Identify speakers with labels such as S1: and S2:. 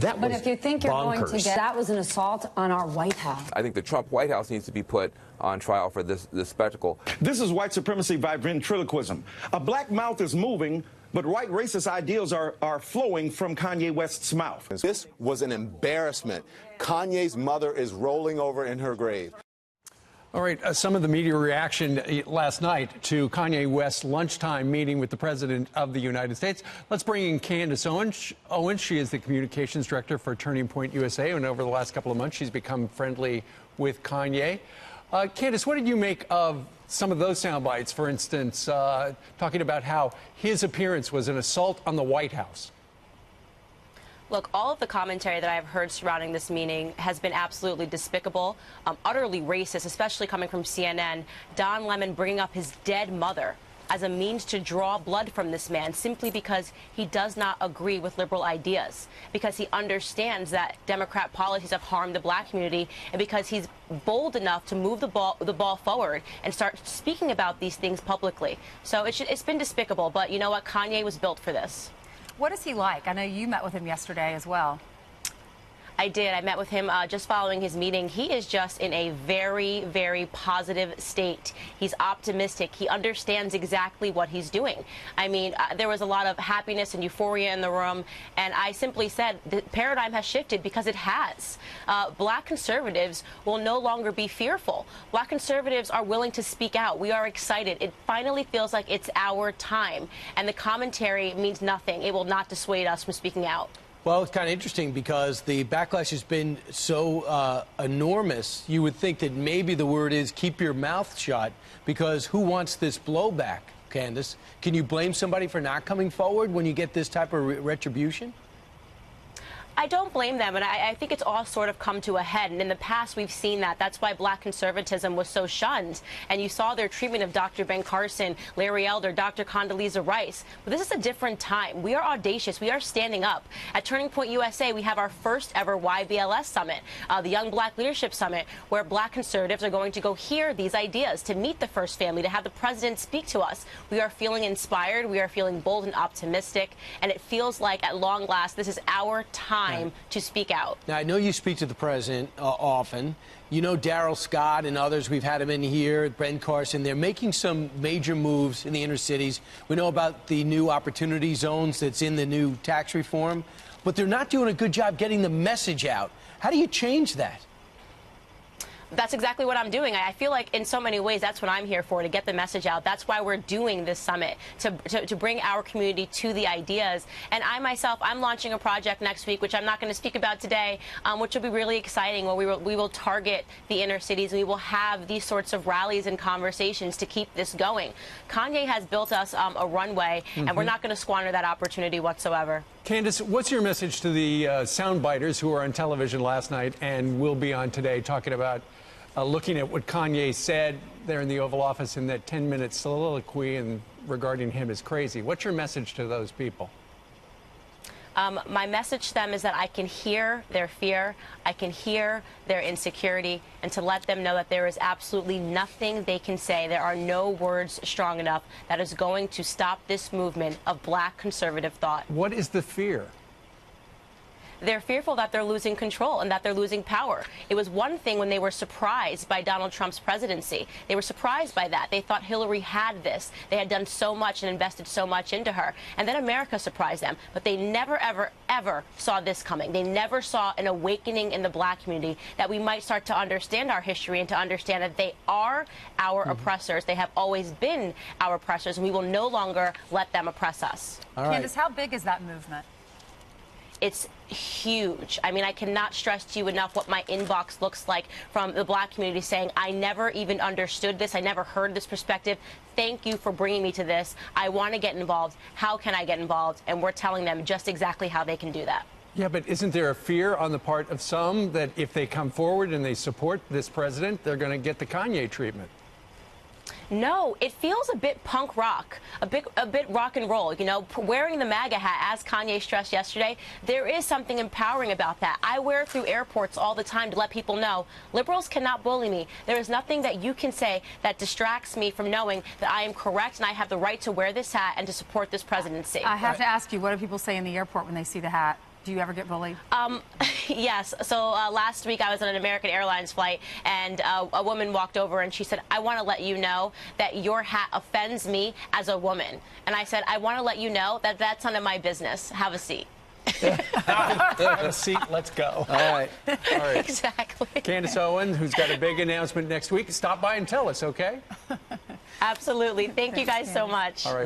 S1: That was
S2: But if you think you're
S1: bonkers.
S2: going to get, that was an assault on our White House.
S3: I think the Trump White House needs to be put on trial for this spectacle.
S4: This is white supremacy by ventriloquism. A black mouth is moving, but white racist ideals are flowing from Kanye West's mouth.
S5: This was an embarrassment. Kanye's mother is rolling over in her grave.
S6: All right, some of the media reaction last night to Kanye West's lunchtime meeting with the President of the United States. Let's bring in Candace Owens. She is the communications director for Turning Point USA, and over the last couple of months, she's become friendly with Kanye. Candace, what did you make of some of those sound bites, for instance, talking about how his appearance was an assault on the White House?
S7: Look, all of the commentary that I've heard surrounding this meeting has been absolutely despicable, utterly racist, especially coming from CNN. Don Lemon bringing up his dead mother as a means to draw blood from this man simply because he does not agree with liberal ideas, because he understands that Democrat policies have harmed the black community, and because he's bold enough to move the ball forward and start speaking about these things publicly. So it's been despicable, but you know what? Kanye was built for this.
S8: What is he like? I know you met with him yesterday as well.
S7: I did. I met with him just following his meeting. He is just in a very, very positive state. He's optimistic. He understands exactly what he's doing. I mean, there was a lot of happiness and euphoria in the room, and I simply said the paradigm has shifted because it has. Black conservatives will no longer be fearful. Black conservatives are willing to speak out. We are excited. It finally feels like it's our time, and the commentary means nothing. It will not dissuade us from speaking out.
S9: Well, it's kind of interesting because the backlash has been so enormous. You would think that maybe the word is keep your mouth shut, because who wants this blowback, Candace? Can you blame somebody for not coming forward when you get this type of retribution?
S7: I don't blame them, and I think it's all sort of come to a head. And in the past, we've seen that. That's why black conservatism was so shunned. And you saw their treatment of Dr. Ben Carson, Larry Elder, Dr. Condoleezza Rice. But this is a different time. We are audacious. We are standing up. At Turning Point USA, we have our first ever YBLS Summit, the Young Black Leadership Summit, where black conservatives are going to go hear these ideas, to meet the first family, to have the president speak to us. We are feeling inspired. We are feeling bold and optimistic. And it feels like, at long last, this is our time to speak out.
S9: Now, I know you speak to the president often. You know Darrell Scott and others. We've had him in here, Ben Carson. They're making some major moves in the inner cities. We know about the new opportunity zones that's in the new tax reform, but they're not doing a good job getting the message out. How do you change that?
S7: That's exactly what I'm doing. I feel like in so many ways that's what I'm here for, to get the message out. That's why we're doing this summit, to bring our community to the ideas. And I myself, I'm launching a project next week, which I'm not going to speak about today, which will be really exciting, where we will target the inner cities, and we will have these sorts of rallies and conversations to keep this going. Kanye has built us a runway, and we're not going to squander that opportunity whatsoever.
S6: Candace, what's your message to the soundbiters who were on television last night and will be on today, talking about looking at what Kanye said there in the Oval Office in that 10-minute soliloquy and regarding him as crazy? What's your message to those people?
S7: My message to them is that I can hear their fear, I can hear their insecurity, and to let them know that there is absolutely nothing they can say. There are no words strong enough that is going to stop this movement of black conservative thought.
S6: What is the fear?
S7: They're fearful that they're losing control and that they're losing power. It was one thing when they were surprised by Donald Trump's presidency. They were surprised by that. They thought Hillary had this. They had done so much and invested so much into her. And then America surprised them. But they never, ever, ever saw this coming. They never saw an awakening in the black community, that we might start to understand our history and to understand that they are our oppressors. They have always been our oppressors, and we will no longer let them oppress us.
S9: All right.
S8: Candace, how big is that movement?
S7: It's huge. I mean, I cannot stress to you enough what my inbox looks like from the black community saying, I never even understood this. I never heard this perspective. Thank you for bringing me to this. I want to get involved. How can I get involved? And we're telling them just exactly how they can do that.
S6: Yeah, but isn't there a fear on the part of some that if they come forward and they support this president, they're going to get the Kanye treatment?
S7: No, it feels a bit punk rock, a bit rock and roll. You know, wearing the MAGA hat, as Kanye stressed yesterday, there is something empowering about that. I wear it through airports all the time to let people know liberals cannot bully me. There is nothing that you can say that distracts me from knowing that I am correct and I have the right to wear this hat and to support this presidency.
S8: I have to ask you, what do people say in the airport when they see the hat? Do you ever get bullied?
S7: Yes. So last week I was on an American Airlines flight, and a woman walked over and she said, "I want to let you know that your hat offends me as a woman." And I said, "I want to let you know that that's none of my business. Have a seat."
S6: Have a seat. Let's go.
S9: All right.
S6: All right.
S7: Exactly.
S6: Candace Owens, who's got a big announcement next week. Stop by and tell us, okay?
S7: Absolutely. Thank you guys so much.
S6: All right.